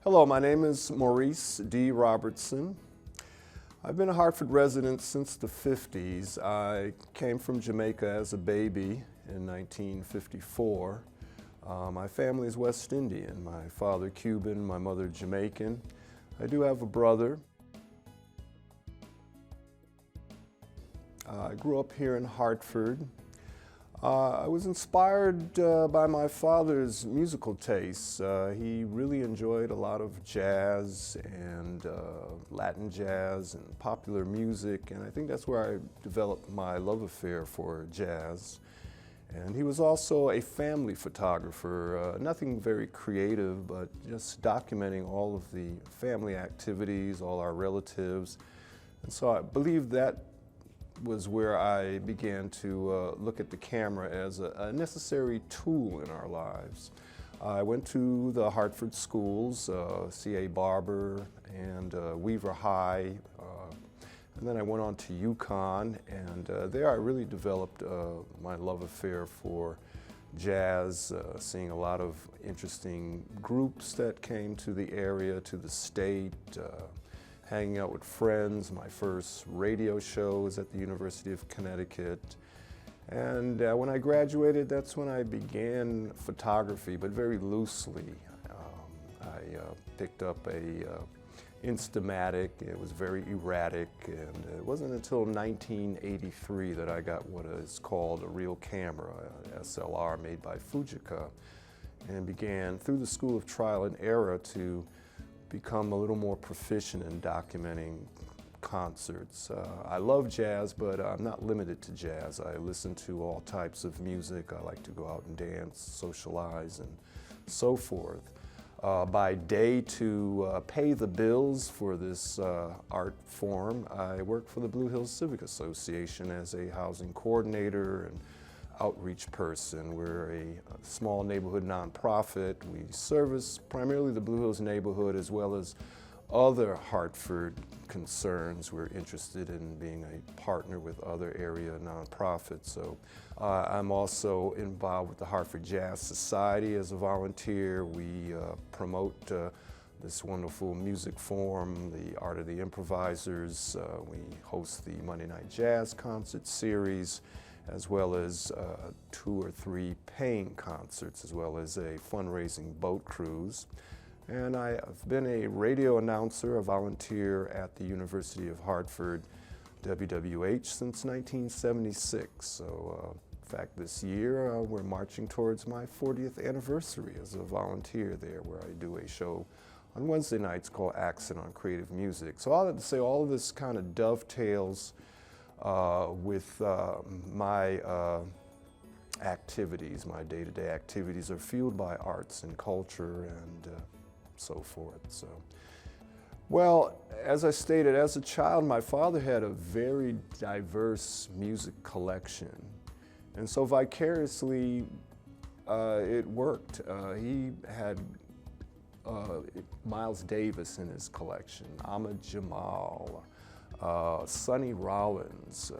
Hello, my name is Maurice D. Robertson. I've been a Hartford resident since the 50s. I came from Jamaica as a baby in 1954. My family is West Indian. My father Cuban, my mother Jamaican. I do have a brother. I grew up here in Hartford. I was inspired by my father's musical tastes. He really enjoyed a lot of jazz and Latin jazz and popular music, and I think that's where I developed my love affair for jazz. And he was also a family photographer, nothing very creative, but just documenting all of the family activities, all our relatives. And so I believe that was where I began to look at the camera as a necessary tool in our lives. I went to the Hartford schools, C.A. Barber and Weaver High, and then I went on to UConn, and there I really developed my love affair for jazz, seeing a lot of interesting groups that came to the area, to the state, hanging out with friends. My first radio show was at the University of Connecticut. And when I graduated, that's when I began photography, but very loosely. I picked up a Instamatic. It was very erratic, and it wasn't until 1983 that I got what is called a real camera, an SLR made by Fujica, and began through the school of trial and error to become a little more proficient in documenting concerts. I love jazz, but I'm not limited to jazz. I listen to all types of music. I like to go out and dance, socialize, and so forth. By day, to pay the bills for this art form, I work for the Blue Hills Civic Association as a housing coordinator and outreach person. We're a small neighborhood nonprofit. We service primarily the Blue Hills neighborhood as well as other Hartford concerns. We're interested in being a partner with other area nonprofits. So I'm also involved with the Hartford Jazz Society as a volunteer. We promote this wonderful music form, the Art of the Improvisers. We host the Monday Night Jazz Concert Series, as well as 2 or 3 paying concerts, as well as a fundraising boat cruise. And I have been a radio announcer, a volunteer at the University of Hartford, WWH, since 1976. So in fact, this year we're marching towards my 40th anniversary as a volunteer there, where I do a show on Wednesday nights called Accent on Creative Music. So all that to say, all of this kind of dovetails with my activities. My day-to-day activities are fueled by arts and culture and so forth. So, well, as I stated, as a child, my father had a very diverse music collection, and so vicariously it worked. He had Miles Davis in his collection, Ahmad Jamal, Sonny Rollins,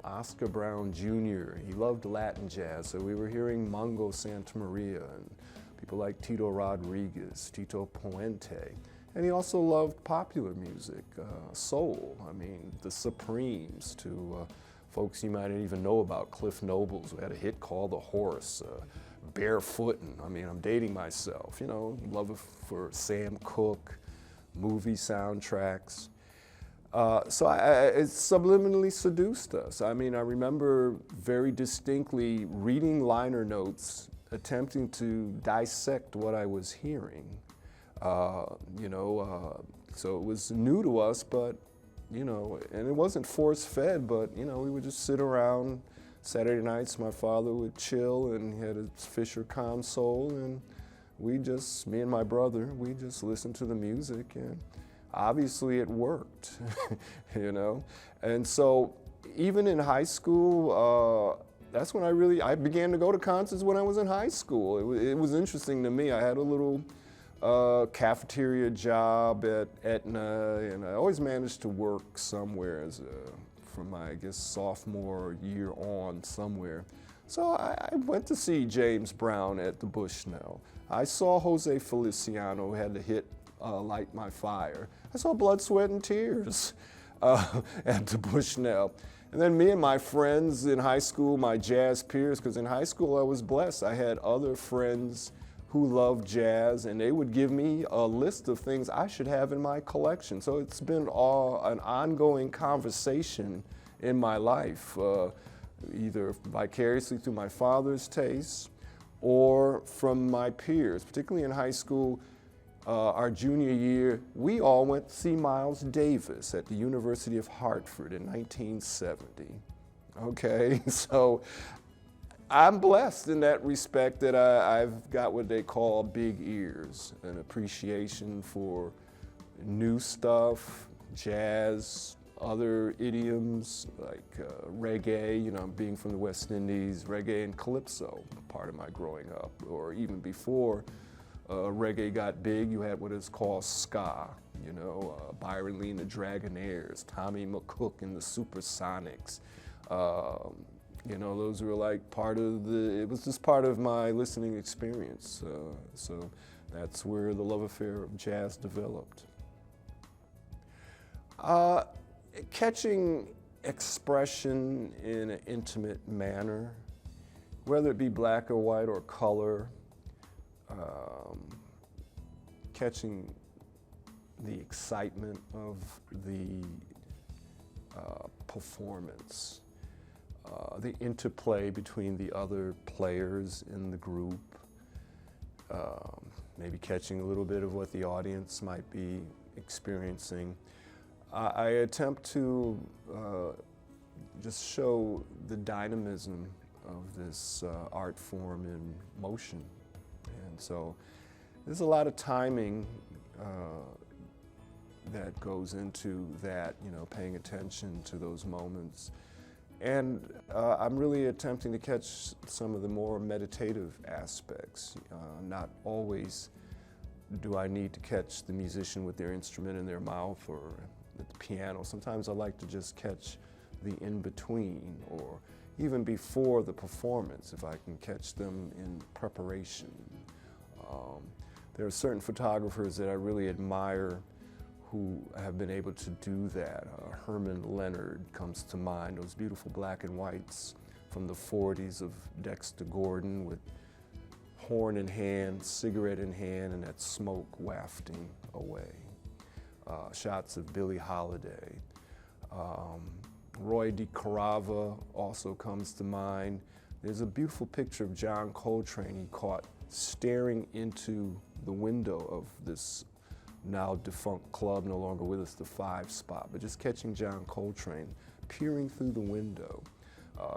Oscar Brown Jr. He loved Latin jazz, so we were hearing Mongo Santamaria and people like Tito Rodriguez, Tito Puente. And he also loved popular music, soul. I mean, the Supremes, to folks you might not even know about, Cliff Nobles, who had a hit called The Horse, Barefootin'. I mean, I'm dating myself, you know, love for Sam Cooke, movie soundtracks. So it subliminally seduced us. I mean, I remember very distinctly reading liner notes, attempting to dissect what I was hearing. So it was new to us, but, and it wasn't force-fed, but, we would just sit around. Saturday nights, my father would chill, and he had his Fisher console, and me and my brother, we just listened to the music, and obviously it worked, And so even in high school, that's when I began to go to concerts when I was in high school. It was interesting to me. I had a little cafeteria job at Aetna, and I always managed to work somewhere from my, sophomore year on somewhere. So I went to see James Brown at the Bushnell. I saw Jose Feliciano, who had the hit light my fire. I saw blood, sweat, and tears at the Bushnell. And then me and my friends in high school, my jazz peers, because in high school I was blessed. I had other friends who loved jazz, and they would give me a list of things I should have in my collection. So it's been an ongoing conversation in my life, either vicariously through my father's tastes or from my peers, particularly in high school. Our junior year, we all went to see Miles Davis at the University of Hartford in 1970. Okay, so I'm blessed in that respect that I've got what they call big ears, an appreciation for new stuff, jazz, other idioms like reggae, you know, being from the West Indies, reggae and calypso, part of my growing up, or even before reggae got big, you had what is called ska, you know, Byron Lee and the Dragonaires, Tommy McCook and the Supersonics. You know, those were like it was just part of my listening experience. So that's where the love affair of jazz developed. Catching expression in an intimate manner, whether it be black or white or color, catching the excitement of the performance, the interplay between the other players in the group, maybe catching a little bit of what the audience might be experiencing. I attempt to just show the dynamism of this art form in motion. And so there's a lot of timing that goes into that, you know, paying attention to those moments. And I'm really attempting to catch some of the more meditative aspects. Not always do I need to catch the musician with their instrument in their mouth or at the piano. Sometimes I like to just catch the in-between, or even before the performance, if I can catch them in preparation. There are certain photographers that I really admire who have been able to do that. Herman Leonard comes to mind, those beautiful black and whites from the 40s of Dexter Gordon with horn in hand, cigarette in hand, and that smoke wafting away. Shots of Billie Holiday. Roy DeCarava also comes to mind. There's a beautiful picture of John Coltrane he caught staring into the window of this now defunct club, no longer with us, the 5 Spot, but just catching John Coltrane peering through the window.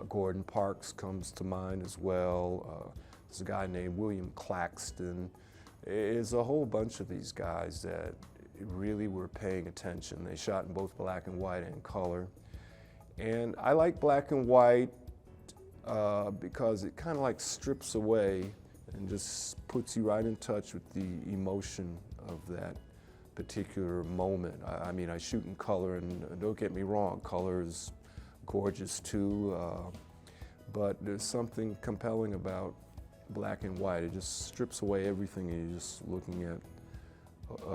Gordon Parks comes to mind as well. There's a guy named William Claxton. There's a whole bunch of these guys that really were paying attention. They shot in both black and white and color. And I like black and white because it kind of like strips away and just puts you right in touch with the emotion of that particular moment. I mean, I shoot in color, and don't get me wrong, color is gorgeous too, but there's something compelling about black and white. It just strips away everything, and you're just looking at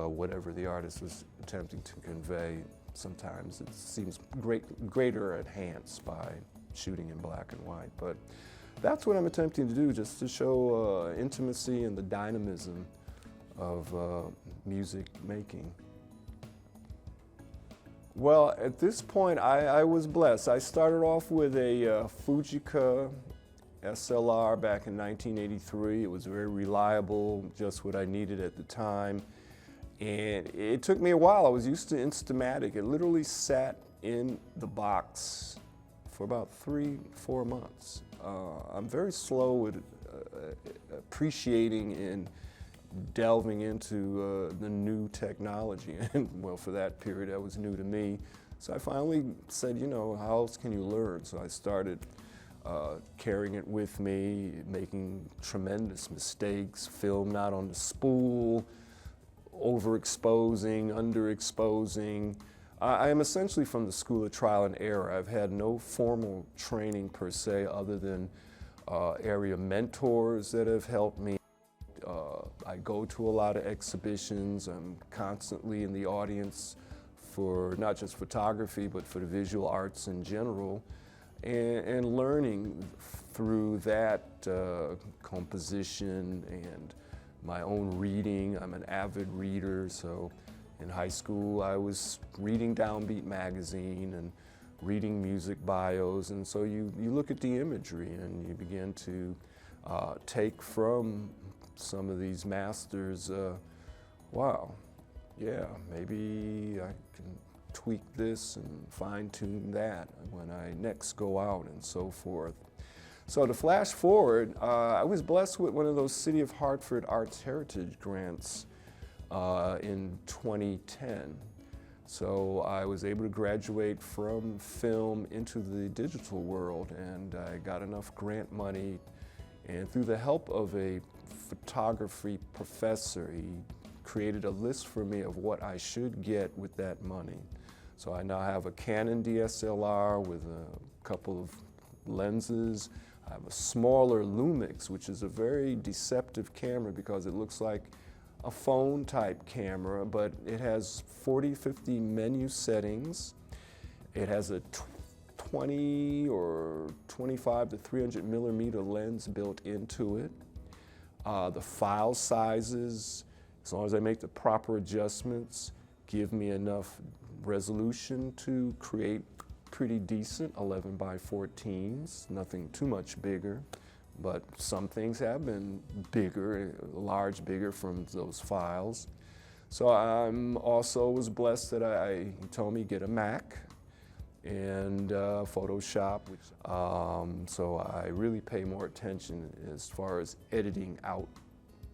whatever the artist was attempting to convey. Sometimes it seems greater enhanced by shooting in black and white, but that's what I'm attempting to do, just to show intimacy and the dynamism of music making. Well, at this point, I was blessed. I started off with a Fujica SLR back in 1983. It was very reliable, just what I needed at the time. And it took me a while. I was used to Instamatic. It literally sat in the box for about 3-4 months. I'm very slow with appreciating and delving into the new technology. And well, for that period, that was new to me. So I finally said, you know, how else can you learn? So I started carrying it with me, making tremendous mistakes, film not on the spool, overexposing, underexposing. I am essentially from the school of trial and error. I've had no formal training per se, other than area mentors that have helped me. I go to a lot of exhibitions. I'm constantly in the audience for not just photography, but for the visual arts in general, and learning through that composition and my own reading. I'm an avid reader, so in high school I was reading Downbeat magazine and reading music bios, and so you look at the imagery and you begin to take from some of these masters, wow, yeah, maybe I can tweak this and fine-tune that when I next go out and so forth. So to flash forward, I was blessed with one of those City of Hartford Arts Heritage grants in 2010. So I was able to graduate from film into the digital world, and I got enough grant money, and through the help of a photography professor, he created a list for me of what I should get with that money. So I now have a Canon DSLR with a couple of lenses. I have a smaller Lumix, which is a very deceptive camera because it looks like a phone type camera, but it has 40, 50 menu settings. It has a 20 or 25 to 300 millimeter lens built into it. The file sizes, as long as I make the proper adjustments, give me enough resolution to create pretty decent 11 by 14s, nothing too much bigger, but some things have been bigger, bigger from those files. So I'm also was blessed that he told me get a Mac and Photoshop. So I really pay more attention as far as editing out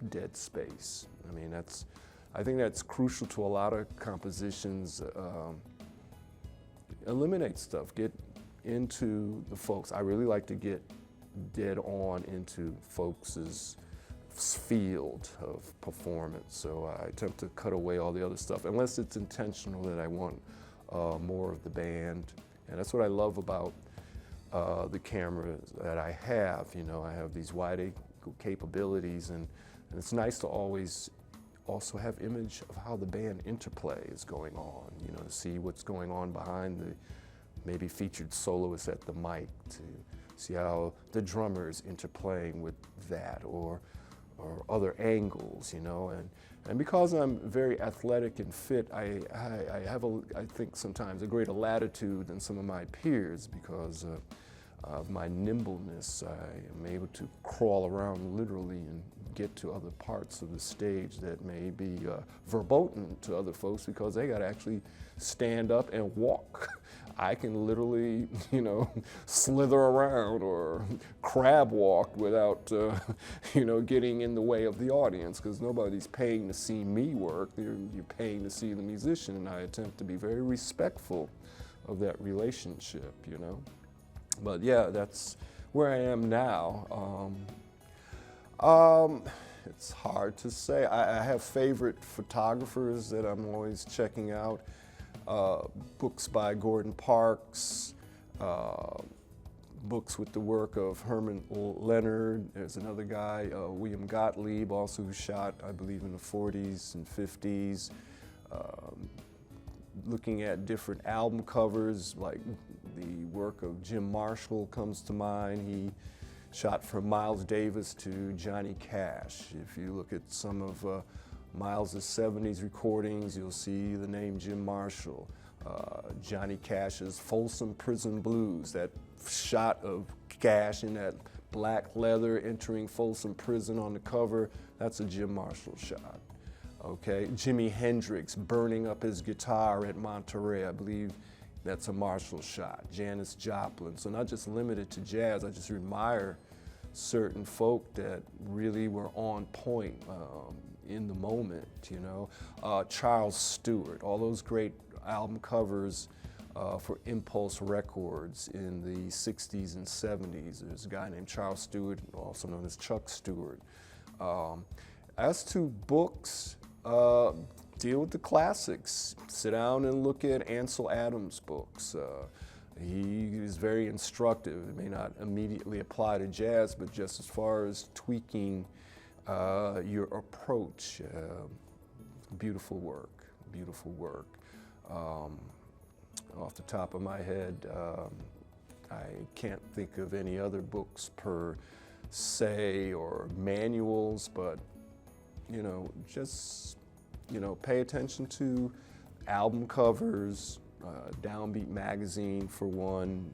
dead space. I mean, I think that's crucial to a lot of compositions. Eliminate stuff, get into the folks. I really like to get dead on into folks' field of performance. So I attempt to cut away all the other stuff, unless it's intentional that I want more of the band. And that's what I love about the cameras that I have. You know, I have these wide angle capabilities, and it's nice to always also have image of how the band interplay is going on, you know, to see what's going on behind the maybe featured soloist at the mic, to see how the drummer is interplaying with that, or other angles, you know. And because I'm very athletic and fit, I have, I think sometimes, a greater latitude than some of my peers because of my nimbleness. I am able to crawl around literally and get to other parts of the stage that may be verboten to other folks because they got to actually stand up and walk. I can literally, you know, slither around or crab walk without, you know, getting in the way of the audience, because nobody's paying to see me work. You're paying to see the musician, and I attempt to be very respectful of that relationship, you know. But yeah, that's where I am now. It's hard to say. I have favorite photographers that I'm always checking out. Books by Gordon Parks, books with the work of Herman Leonard. There's another guy, William Gottlieb, also who shot, I believe, in the 40s and 50s. Looking at different album covers, like the work of Jim Marshall comes to mind. He shot from Miles Davis to Johnny Cash. If you look at some of Miles' 70s recordings, you'll see the name Jim Marshall. Johnny Cash's Folsom Prison Blues, that shot of Cash in that black leather entering Folsom Prison on the cover, that's a Jim Marshall shot. Okay, Jimi Hendrix burning up his guitar at Monterey, I believe that's a Marshall shot. Janis Joplin, so not just limited to jazz, I just admire certain folk that really were on point in the moment, you know. Charles Stewart, all those great album covers for Impulse Records in the 60s and 70s. There's a guy named Charles Stewart, also known as Chuck Stewart. As to books, deal with the classics. Sit down and look at Ansel Adams' books. He is very instructive. It may not immediately apply to jazz, but just as far as tweaking your approach. Beautiful work, beautiful work. Off the top of my head, I can't think of any other books per se or manuals, but just pay attention to album covers, Downbeat magazine for one,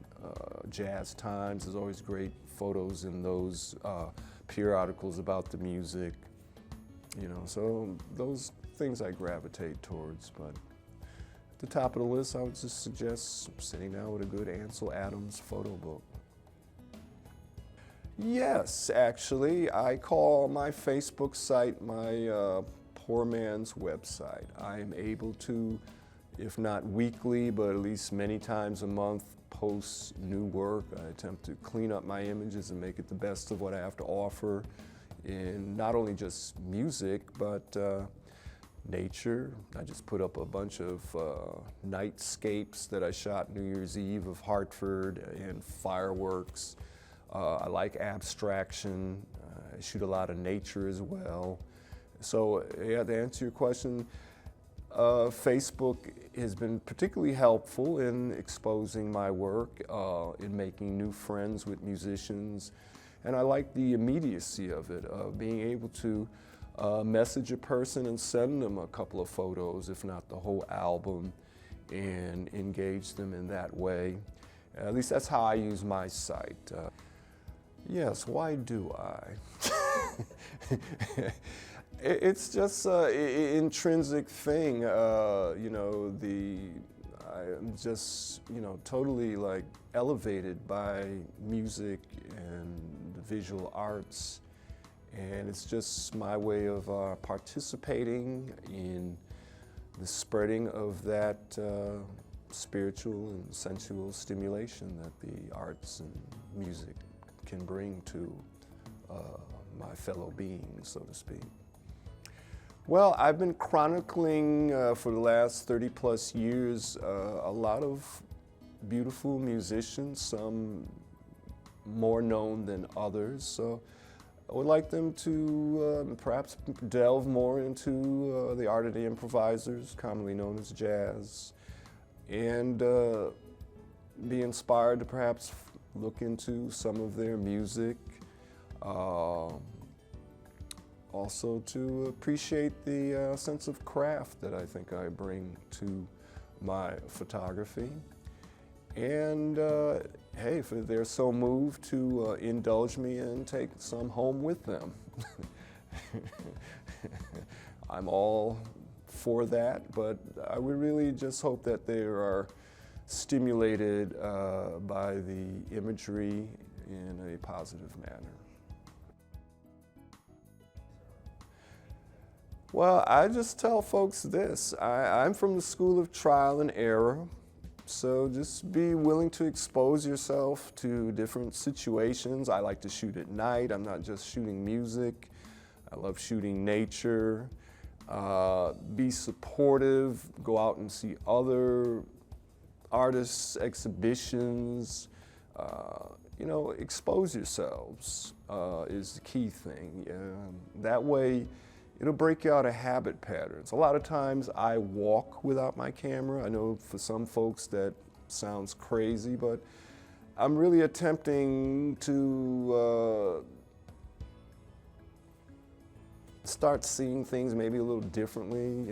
Jazz Times. There's always great photos in those periodicals about the music. So those things I gravitate towards. But at the top of the list, I would just suggest sitting down with a good Ansel Adams photo book. Yes, actually, I call my Facebook site my poor man's website. I am able to, if not weekly, but at least many times a month, post new work. I attempt to clean up my images and make it the best of what I have to offer in not only just music, but nature. I just put up a bunch of nightscapes that I shot New Year's Eve of Hartford and fireworks. I like abstraction. I shoot a lot of nature as well. So yeah, to answer your question, Facebook has been particularly helpful in exposing my work, in making new friends with musicians. And I like the immediacy of it, of being able to message a person and send them a couple of photos, if not the whole album, and engage them in that way. At least that's how I use my site. Yes, why do I? It's just an intrinsic thing, I'm just, totally like elevated by music and the visual arts. And it's just my way of participating in the spreading of that spiritual and sensual stimulation that the arts and music can bring to my fellow beings, so to speak. Well, I've been chronicling for the last 30 plus years a lot of beautiful musicians, some more known than others. So I would like them to perhaps delve more into the art of the improvisers, commonly known as jazz, and be inspired to perhaps look into some of their music. Also to appreciate the sense of craft that I think I bring to my photography. And hey, if they're so moved to indulge me and take some home with them. I'm all for that, but I would really just hope that they are stimulated by the imagery in a positive manner. Well, I just tell folks this. I'm from the school of trial and error, so just be willing to expose yourself to different situations. I like to shoot at night. I'm not just shooting music. I love shooting nature. Be supportive. Go out and see other artists' exhibitions. Expose yourselves is the key thing. That way, it'll break you out of habit patterns. A lot of times I walk without my camera. I know for some folks that sounds crazy, but I'm really attempting to start seeing things maybe a little differently,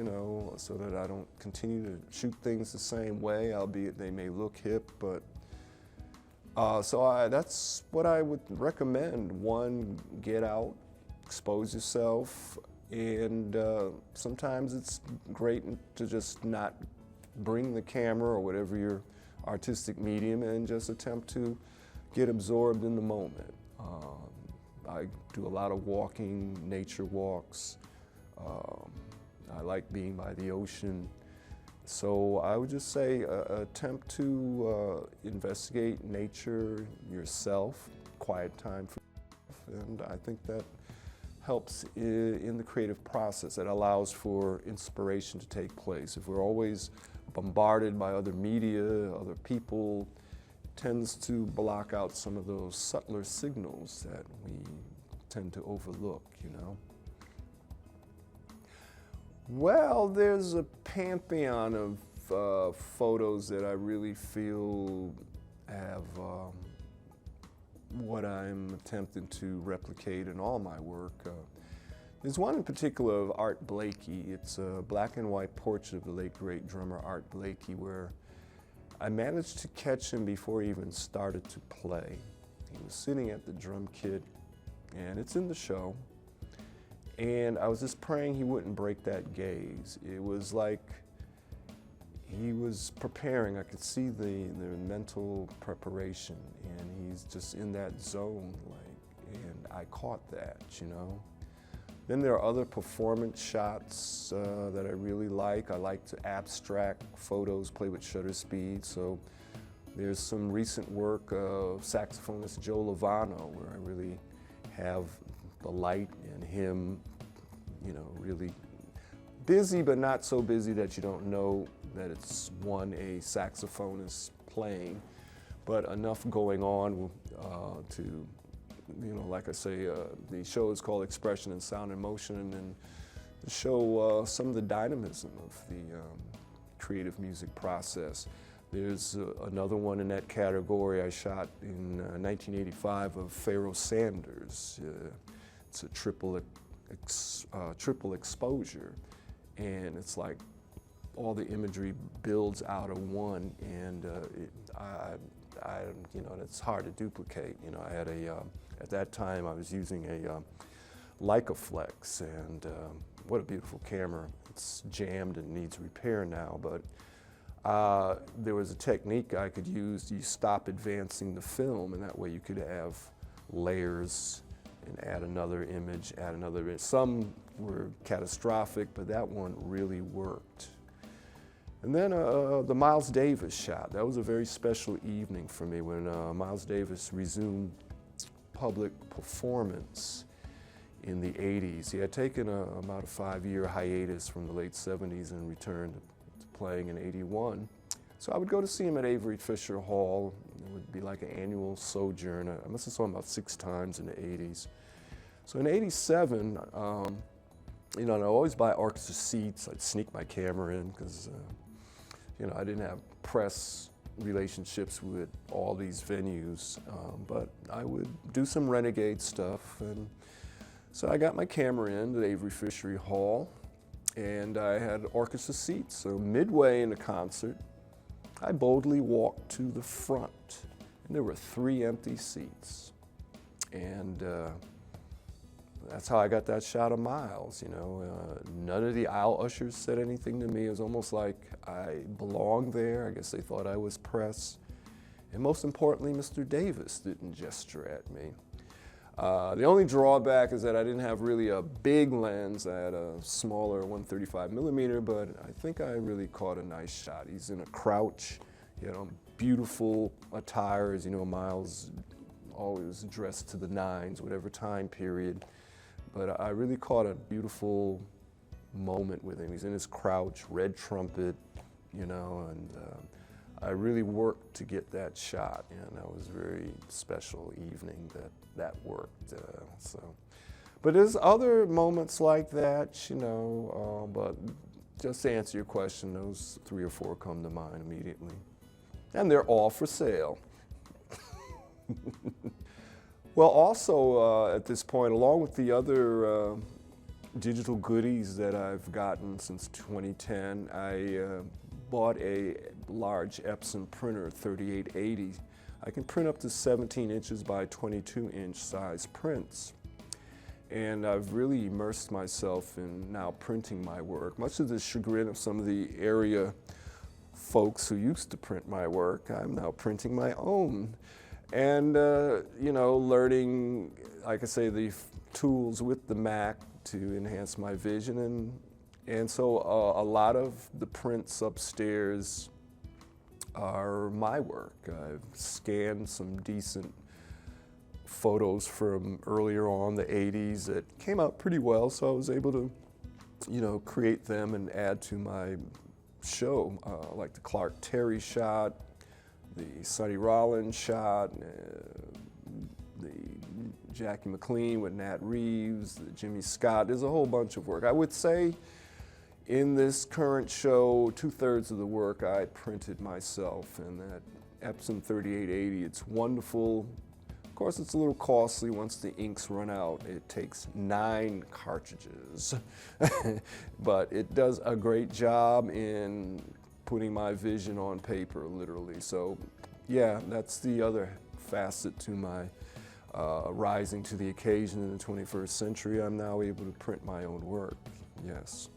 so that I don't continue to shoot things the same way, albeit they may look hip, but that's what I would recommend. One, get out, expose yourself. And sometimes it's great to just not bring the camera or whatever your artistic medium and just attempt to get absorbed in the moment. I do a lot of walking, nature walks. I like being by the ocean. So I would just say attempt to investigate nature yourself, quiet time for yourself, and I think that helps in the creative process. It allows for inspiration to take place. If we're always bombarded by other media, other people, it tends to block out some of those subtler signals that we tend to overlook, Well, there's a pantheon of photos that I really feel have what I'm attempting to replicate in all my work. There's one in particular of Art Blakey. It's a black and white portrait of the late great drummer Art Blakey, where I managed to catch him before he even started to play. He was sitting at the drum kit, and it's in the show. And I was just praying he wouldn't break that gaze. It was like he was preparing. I could see the mental preparation, and he's just in that zone, and I caught that, you know. Then there are other performance shots that I really like. I like to abstract photos, play with shutter speed. So there's some recent work of saxophonist Joe Lovano, where I really have the light and him, you know, really busy, but not so busy that you don't know that it's a saxophonist playing, but enough going on to, you know, like I say, the show is called Expression in Sound and Motion, and to show some of the dynamism of the creative music process. There's another one in that category I shot in 1985 of Pharoah Sanders. It's a triple exposure, and it's like all the imagery builds out of one, and you know, it's hard to duplicate. You know, I had at that time I was using a Leica Flex, and what a beautiful camera. It's jammed and needs repair now, but there was a technique I could use. You stop advancing the film, and that way you could have layers and add another image, add another image. Some were catastrophic, but that one really worked. And then the Miles Davis shot. That was a very special evening for me when Miles Davis resumed public performance in the 80s. He had taken about a 5-year hiatus from the late 70s and returned to playing in 81. So I would go to see him at Avery Fisher Hall. It would be like an annual sojourn. I must have saw him about 6 times in the 80s. So in 87, you know, I'd always buy orchestra seats. I'd sneak my camera in because, you know, I didn't have press relationships with all these venues, but I would do some renegade stuff. And so I got my camera in at Avery Fisher Hall, and I had orchestra seats. So midway in the concert, I boldly walked to the front, and there were 3 empty seats. And that's how I got that shot of Miles, you know. None of the aisle ushers said anything to me. It was almost like I belonged there. I guess they thought I was press. And most importantly, Mr. Davis didn't gesture at me. The only drawback is that I didn't have really a big lens. I had a smaller 135 millimeter, but I think I really caught a nice shot. He's in a crouch, you know, beautiful attire. As you know, Miles always dressed to the nines, whatever time period. But I really caught a beautiful moment with him. He's in his crouch, red trumpet, you know, and I really worked to get that shot, and that was a very special evening that worked. But there's other moments like that, you know, but just to answer your question, those 3 or 4 come to mind immediately. And they're all for sale. Well, also at this point, along with the other digital goodies that I've gotten since 2010, I bought a large Epson printer, 3880. I can print up to 17 inches by 22-inch size prints. And I've really immersed myself in now printing my work, much to the chagrin of some of the area folks who used to print my work. I'm now printing my own. And, you know, learning, like I say, the tools with the Mac to enhance my vision. And so a lot of the prints upstairs are my work. I've scanned some decent photos from earlier on, the 80s, that came out pretty well, so I was able to, you know, create them and add to my show, like the Clark Terry shot, the Sonny Rollins shot, the Jackie McLean with Nat Reeves, the Jimmy Scott. There's a whole bunch of work. I would say In this current show, 2/3 of the work I printed myself in that Epson 3880. It's wonderful. Of course, it's a little costly once the inks run out. It takes 9 cartridges, but it does a great job in putting my vision on paper, literally. So, yeah, that's the other facet to my rising to the occasion in the 21st century. I'm now able to print my own work, yes.